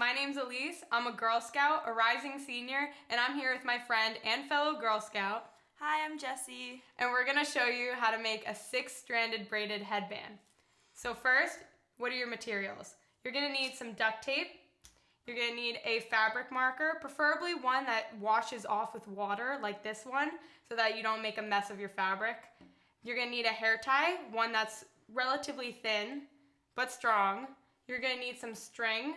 my name's Elise. I'm a Girl Scout, a rising senior, and I'm here with my friend and fellow Girl Scout. Hi, I'm Jessie. And we're gonna show you how to make a 6-stranded braided headband. So first, what are your materials? You're gonna need some duct tape. You're gonna need a fabric marker, preferably one that washes off with water, like this one, so that you don't make a mess of your fabric. You're gonna need a hair tie, one that's relatively thin, but strong. You're gonna need some string,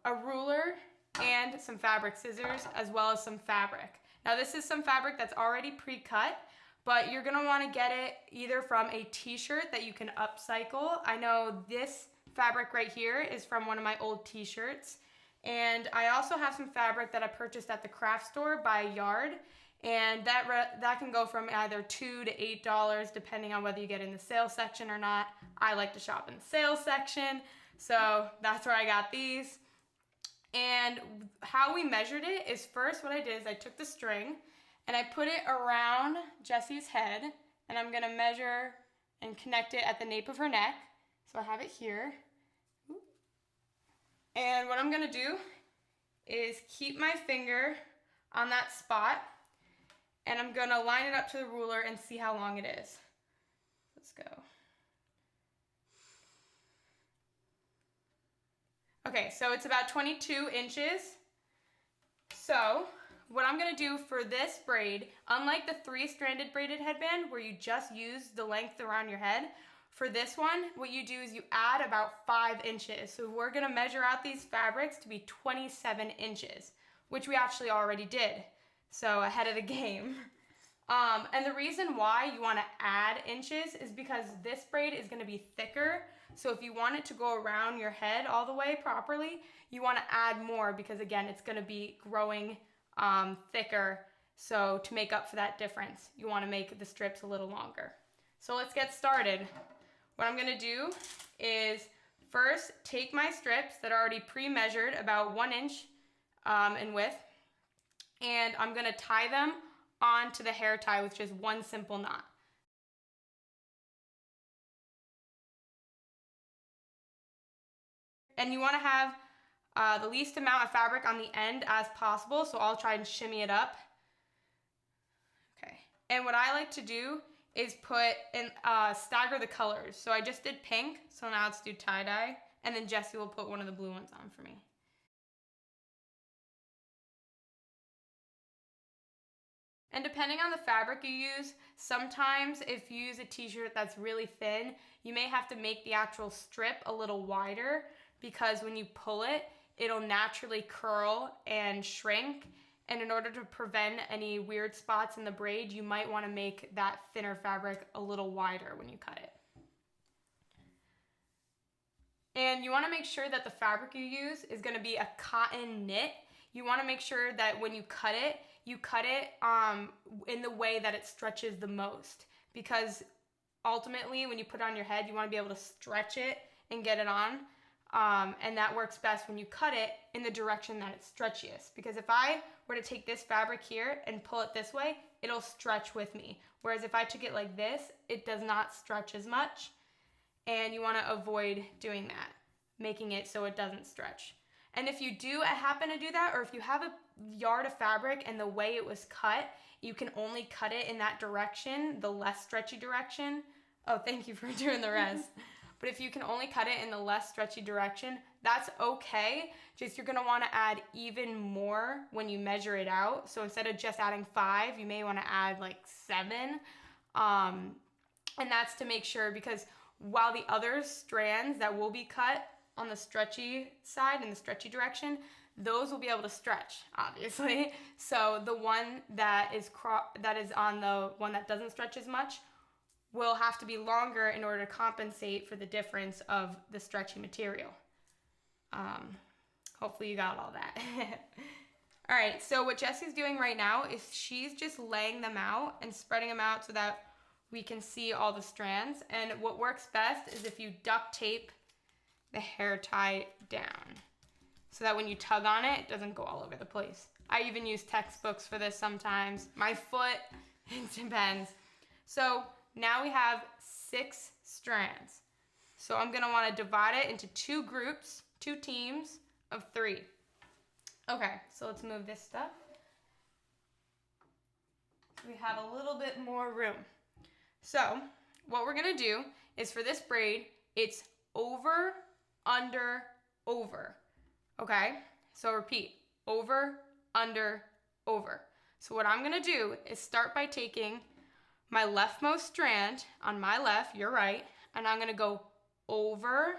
a ruler, and some fabric scissors, as well as some fabric. Now this is some fabric that's already pre-cut, but you're gonna wanna get it either from a t-shirt that you can upcycle. I know this fabric right here is from one of my old t-shirts. And I also have some fabric that I purchased at the craft store by yard, and that can go from either $2 to $8 depending on whether you get in the sales section or not. I like to shop in the sales section, so that's where I got these. And how we measured it is, first what I did is I took the string and I put it around Jessie's head, and I'm gonna measure and connect it at the nape of her neck. So I have it here. And what I'm gonna do is keep my finger on that spot, and I'm gonna line it up to the ruler and see how long it is. Let's go. Okay, so it's about 22 inches. So what I'm gonna do for this braid, unlike the 3-stranded braided headband where you just use the length around your head, for this one, what you do is you add about 5 inches. So we're gonna measure out these fabrics to be 27 inches, which we actually already did. So ahead of the game. And the reason why you wanna add inches is because this braid is gonna be thicker. So if you want it to go around your head all the way properly, you wanna add more because again, it's gonna be growing thicker. So to make up for that difference, you wanna make the strips a little longer. So let's get started. What I'm gonna do is first take my strips that are already pre-measured about 1 inch in width, and I'm gonna tie them onto the hair tie with just one simple knot. And you wanna have the least amount of fabric on the end as possible, so I'll try and shimmy it up. Okay, and what I like to do is put in, stagger the colors. So I just did pink, so now let's do tie-dye, and then Jessie will put one of the blue ones on for me. And depending on the fabric you use, sometimes if you use a t-shirt that's really thin, you may have to make the actual strip a little wider because when you pull it, it'll naturally curl and shrink. And in order to prevent any weird spots in the braid, you might want to make that thinner fabric a little wider when you cut it. And you want to make sure that the fabric you use is going to be a cotton knit. You want to make sure that when you cut it in the way that it stretches the most. Because ultimately, when you put it on your head, you want to be able to stretch it and get it on. And that works best when you cut it in the direction that it's stretchiest. Because if I were to take this fabric here and pull it this way, it'll stretch with me. Whereas if I took it like this, it does not stretch as much. And you want to avoid doing that, making it so it doesn't stretch. And if you do happen to do that, or if you have a yard of fabric and the way it was cut, you can only cut it in that direction, the less stretchy direction. Oh, thank you for doing the rest. But if you can only cut it in the less stretchy direction, that's okay. Just you're gonna wanna add even more when you measure it out. So instead of just adding 5, you may wanna add like 7. And that's to make sure, because while the other strands that will be cut on the stretchy side, in the stretchy direction, those will be able to stretch, obviously. So the one that is on the one that doesn't stretch as much will have to be longer in order to compensate for the difference of the stretchy material. Hopefully you got all that. All right, so what Jessie's doing right now is she's just laying them out and spreading them out so that we can see all the strands. And what works best is if you duct tape the hair tie down so that when you tug on it, it doesn't go all over the place. I even use textbooks for this sometimes. My foot, it depends. So now we have 6 strands. So I'm gonna wanna divide it into 2 groups, 2 teams of 3. Okay, so let's move this stuff. We have a little bit more room. So what we're gonna do is for this braid, it's over, under, over. Okay, so repeat, over, under, over. So what I'm gonna do is start by taking my leftmost strand on my left, your right, and I'm gonna go over,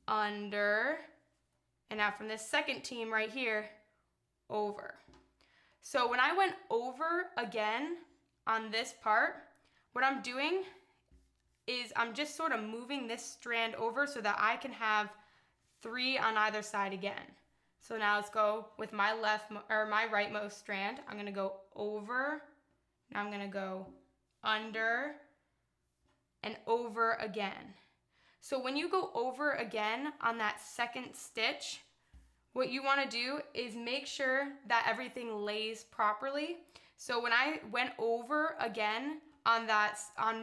under, and now from this second team right here, over. So when I went over again on this part, what I'm doing is I'm just sort of moving this strand over so that I can have 3 on either side again. So now let's go with my my rightmost strand. I'm gonna go over, now I'm gonna go under, and over again. So when you go over again on that second stitch, what you want to do is make sure that everything lays properly. So when I went over again on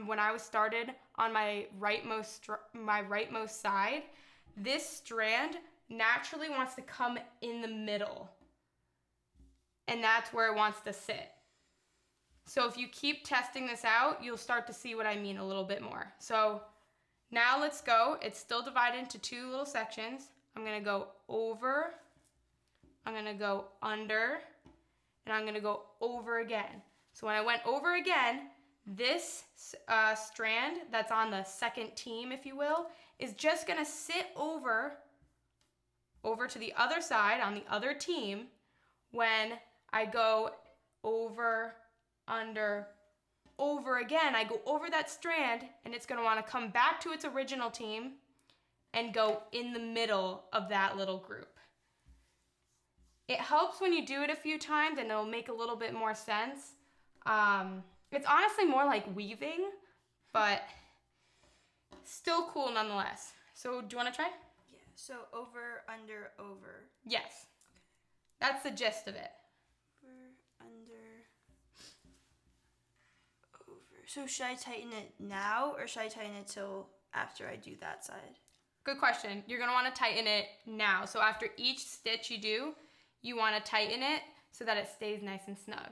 when I was started on my rightmost side, this strand naturally wants to come in the middle, and that's where it wants to sit. So if you keep testing this out, you'll start to see what I mean a little bit more. So now let's go. It's still divided into 2 little sections. I'm gonna go over, I'm gonna go under, and I'm gonna go over again. So when I went over again, this strand that's on the second team, if you will, is just gonna sit over to the other side on the other team when I go over, under, over again. I go over that strand, and it's gonna wanna come back to its original team and go in the middle of that little group. It helps when you do it a few times, and it'll make a little bit more sense. It's honestly more like weaving, but still cool nonetheless. So do you wanna try? Yeah, so over, under, over. Yes. Okay. That's the gist of it. Over, under, over. So should I tighten it now, or should I tighten it till after I do that side? Good question. You're gonna wanna tighten it now. So after each stitch you do, you wanna tighten it so that it stays nice and snug.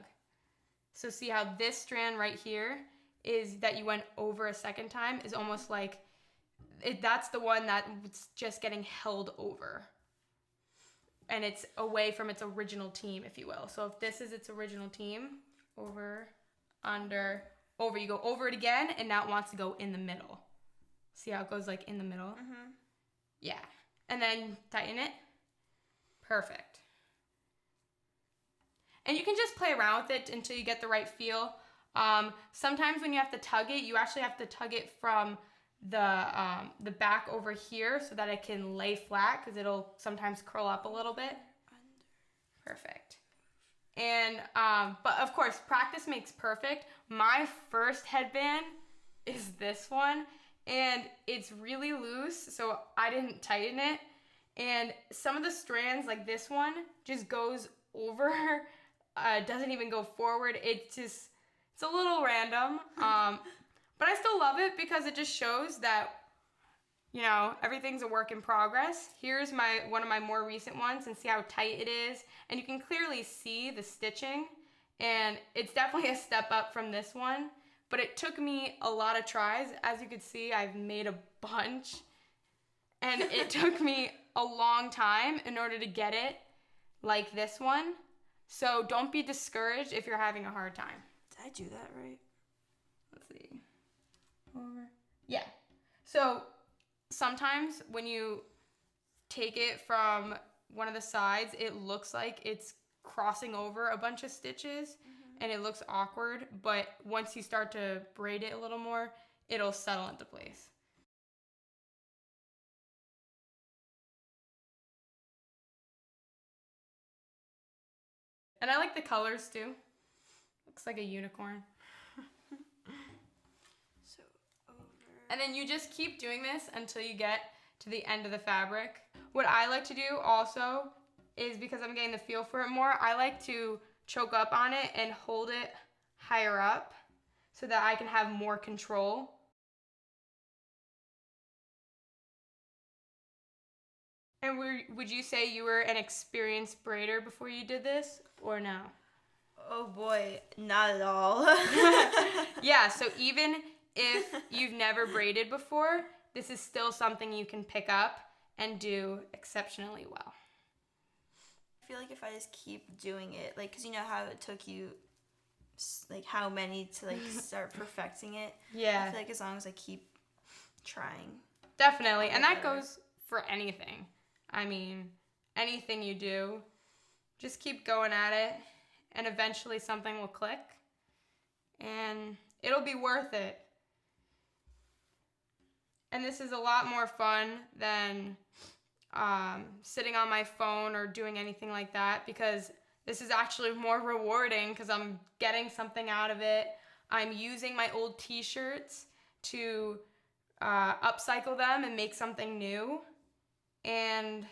So see how this strand right here is that you went over a second time is almost like, that's the one that's just getting held over. And it's away from its original team, if you will. So if this is its original team, over, under, over, you go over it again, and now it wants to go in the middle. See how it goes like in the middle? Mm-hmm. Yeah. And then tighten it. Perfect. And you can just play around with it until you get the right feel. Sometimes when you have to tug it, you actually have to tug it from the back over here so that it can lay flat, because it'll sometimes curl up a little bit. Perfect. And but of course, practice makes perfect. My first headband is this one, and it's really loose, so I didn't tighten it. And some of the strands, like this one, just goes over, doesn't even go forward. It's a little random. But I still love it because it just shows that, you know, everything's a work in progress. Here's one of my more recent ones, and see how tight it is. And you can clearly see the stitching, and it's definitely a step up from this one. But it took me a lot of tries. As you can see, I've made a bunch, and it took me a long time in order to get it like this one. So don't be discouraged if you're having a hard time. Did I do that right? Let's see. Over. Yeah. So sometimes when you take it from one of the sides, it looks like it's crossing over a bunch of stitches, and it looks awkward, but once you start to braid it a little more, it'll settle into place. And I like the colors too. Looks like a unicorn. So over. And then you just keep doing this until you get to the end of the fabric. What I like to do also is, because I'm getting the feel for it more, I like to choke up on it and hold it higher up so that I can have more control. And would you say you were an experienced braider before you did this, or no? Oh boy, not at all. Yeah, so even if you've never braided before, this is still something you can pick up and do exceptionally well. I feel like if I just keep doing it, like, because you know how it took you, like, how many to, like, start perfecting it? Yeah. I feel like as long as I keep trying. Definitely. And that better. goes for anything. I mean, anything you do, just keep going at it, and eventually something will click, and it'll be worth it. And this is a lot more fun than sitting on my phone or doing anything like that, because this is actually more rewarding because I'm getting something out of it. I'm using my old t-shirts to upcycle them and make something new. And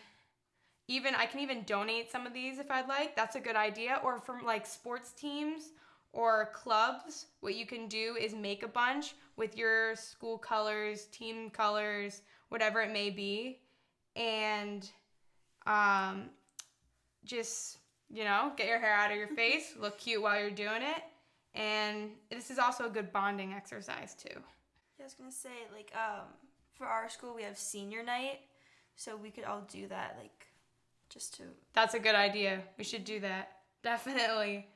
I can even donate some of these if I'd like. That's a good idea. Or from like sports teams or clubs, what you can do is make a bunch with your school colors, team colors, whatever it may be, and just, get your hair out of your face, look cute while you're doing it. And this is also a good bonding exercise too. Yeah, I was gonna say, like, for our school we have senior night, so we could all do that, like, just to. That's a good idea. We should do that. Definitely.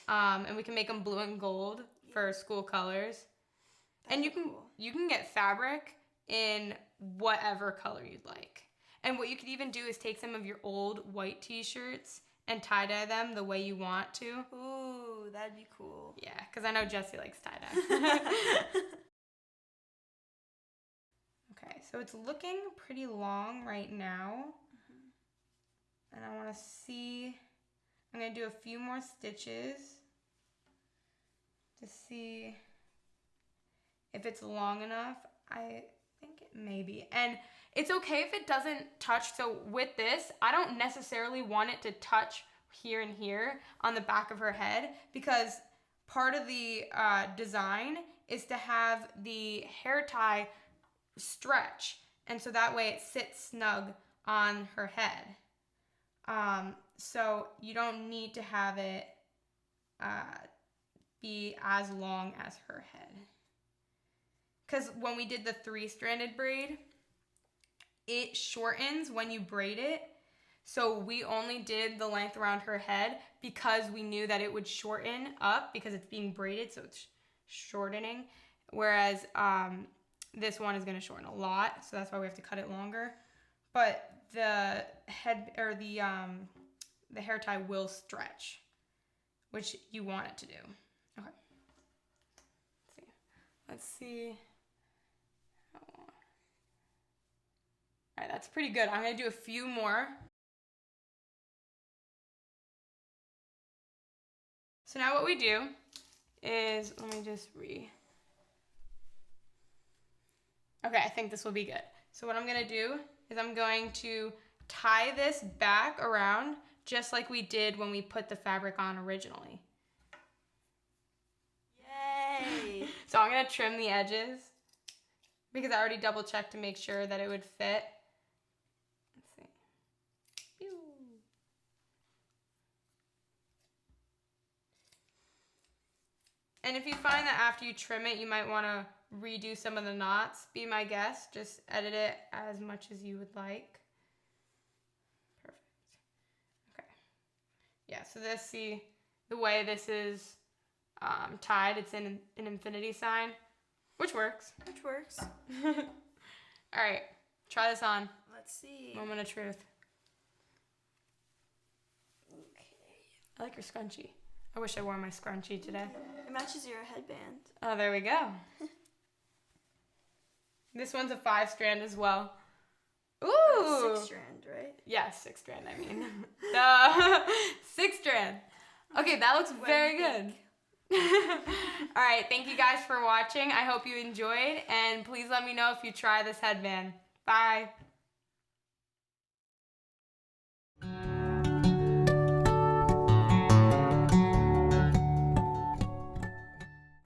And we can make them blue and gold for school colors. And you can get fabric in whatever color you'd like. And what you could even do is take some of your old white t-shirts and tie-dye them the way you want to. Ooh, that'd be cool. Yeah, because I know Jessie likes tie-dye. Okay, so it's looking pretty long right now. And I want to see, I'm going to do a few more stitches to see if it's long enough. I think it may be. And it's okay if it doesn't touch. So with this, I don't necessarily want it to touch here and here on the back of her head, because part of the design is to have the hair tie stretch. And so that way it sits snug on her head. So you don't need to have it be as long as her head. Because when we did the 3-stranded braid, it shortens when you braid it. So we only did the length around her head because we knew that it would shorten up because it's being braided, so it's shortening. Whereas this one is going to shorten a lot, so that's why we have to cut it longer. But the head or the hair tie will stretch, which you want it to do. Okay. Let's see. All right, that's pretty good. I'm going to do a few more. So now what we do is, let me just Okay, I think this will be good. So what I'm going to do is I'm going to tie this back around just like we did when we put the fabric on originally. Yay! So I'm going to trim the edges because I already double checked to make sure that it would fit. Let's see. Pew. And if you find that after you trim it, you might want to redo some of the knots, be my guest. Just edit it as much as you would like. Perfect. Okay. Yeah, so see the way this is tied, it's in an infinity sign, which works. Which works. All right, try this on. Let's see. Moment of truth. Okay. I like your scrunchie. I wish I wore my scrunchie today. It matches your headband. Oh, there we go. This one's a 5-strand as well. Ooh! 6-strand, right? Yeah, 6-strand, I mean. The 6-strand. Okay, that looks very good. All right, thank you guys for watching. I hope you enjoyed, and please let me know if you try this headband. Bye.